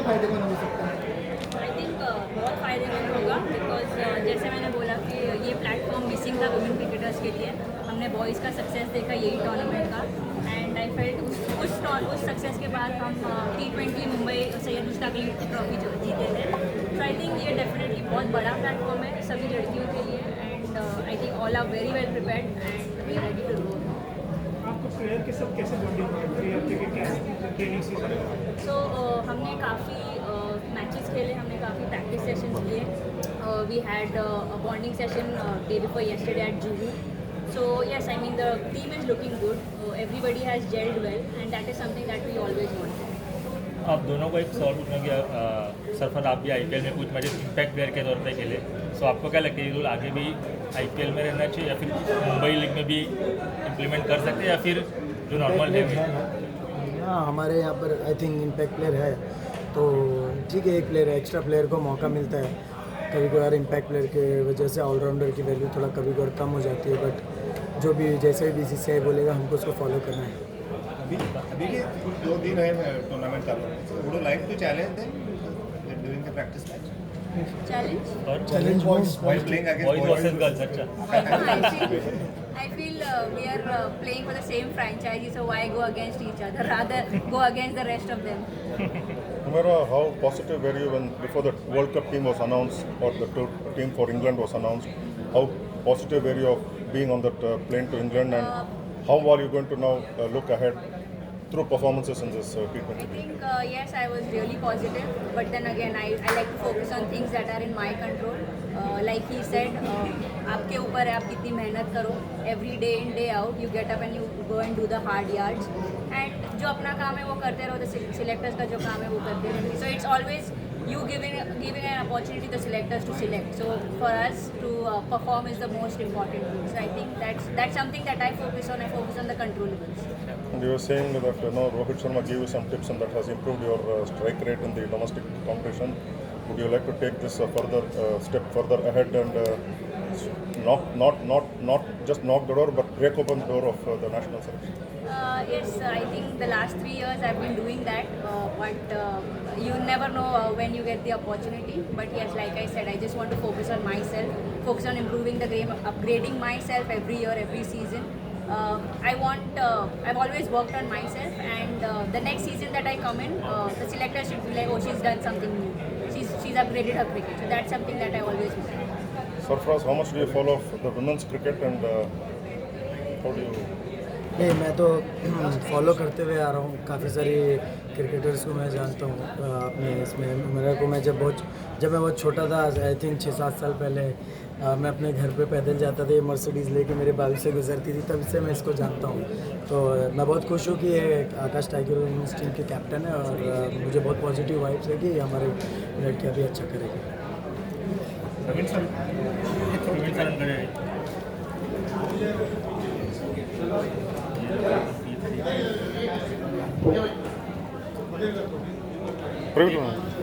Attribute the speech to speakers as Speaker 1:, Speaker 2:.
Speaker 1: फायदेमंद हो सकता है?
Speaker 2: आई थिंक बहुत फ़ायदेमंद होगा बिकॉज जैसे मैंने बोला कि ये प्लेटफॉर्म मिसिंग था वुमेन क्रिकेटर्स के लिए। हमने बॉयज़ का सक्सेस देखा यही टूर्नामेंट का, एंड आई फेल्ट उस सक्सेस के बाद हम T20 मुंबई सैयद मुश्ताक अली ट्रॉफी जीते थे। तो आई थिंक ये डेफिनेटली बहुत बड़ा प्लेटफॉर्म है सभी लड़कियों के लिए, and I think all are very well prepared and we are ready to go.
Speaker 3: आपको प्लेयर के साथ कैसे बॉन्डिंग है कैसे ट्रेनिंग सीजन?
Speaker 2: सो हमने काफ़ी मैचेस खेले, हमने काफ़ी प्रैक्टिस सेशंस किए। We had a bonding session day before yesterday at Juhu. So yes, I mean the team is looking good. Everybody has gelled well, and that is something that we always wanted.
Speaker 4: आप दोनों को एक सवाल पूछना कि सरफराज आप भी IPL में कुछ मैचेस इम्पैक्ट प्लेयर के तौर पे खेले, सो आपको क्या लगता है ये रूल आगे भी आईपीएल में रहना चाहिए या फिर मुंबई लीग में भी इम्प्लीमेंट कर सकते हैं या फिर जो नॉर्मल है?
Speaker 5: हाँ, हमारे यहाँ पर आई थिंक इम्पैक्ट प्लेयर है, तो ठीक है, एक प्लेयर एक्स्ट्रा प्लेयर को मौका मिलता है। कभी कभार इम्पैक्ट प्लेयर के वजह से ऑलराउंडर की वैल्यू थोड़ा कभी कभार कम हो जाती है, बट जो भी जैसे भी BCCI बोलेगा हमको उसको फॉलो करना है।
Speaker 6: अभी के 2 दिन है टूर्नामेंट का, would you like to challenge them during the practice match?
Speaker 2: Challenge?
Speaker 4: और
Speaker 5: challenge
Speaker 6: While playing against
Speaker 4: boys
Speaker 6: boys.
Speaker 4: Versus girls? अच्छा,
Speaker 2: I feel we are playing for the same franchise, so why go against each other? Rather go against the rest of them.
Speaker 7: No matter how positive were you when before the World Cup team was announced or the team for England was announced, how positive were you of being on that plane to England, and how are you going to now look ahead through performances in this
Speaker 2: I
Speaker 7: T20?
Speaker 2: think yes, I was really positive, but then again I like to focus on things that are in my control. Like he said, आपके ऊपर है आप कितनी मेहनत करो, every day in day out you get up and you go and do the hard yards, and जो अपना काम है वो करते रहो, the selectors का जो काम है वो करते रहो. So it's always you giving an opportunity to the selectors to select. So for us to perform is the most important thing. So I think that's something that I focus on. I focus on the controllables.
Speaker 7: And you were saying that Rohit Sharma gave you some tips and that has improved your strike rate in the domestic competition. Would you like to take this step further ahead and not just knock the door but break open the door of the national selection?
Speaker 2: Yes, I think the last 3 years I've been doing that, but you never know when you get the opportunity. But yes, like I said, I just want to focus on myself, focus on improving the game, upgrading myself every year, every season. I've always worked on myself, and the next season that I come in, the selector should be like, oh, she's done something new. She's upgraded her cricket. So that's something that I always want.
Speaker 7: Sarfaraz, how much do you follow the women's cricket and how do you?
Speaker 5: नहीं, मैं तो follow करते हुए आ रहा हूँ, काफ़ी सारी cricketers को मैं जानता हूँ अपने इसमें। मेरे को जब मैं बहुत छोटा था, आई थिंक 6-7 साल पहले, मैं अपने घर पे पैदल जाता था, ये मर्सिडीज़ लेके मेरे बाजू से गुजरती थी, तब से मैं इसको जानता हूँ। तो मैं बहुत खुश हूँ कि ये आकाश टाइगर वुमेन्स टीम के कैप्टन है, और मुझे बहुत पॉजिटिव वाइब्स है कि हमारे लड़कियाँ भी अच्छा करेगी।
Speaker 4: प्रवीण सर अंदर है।
Speaker 7: Preview.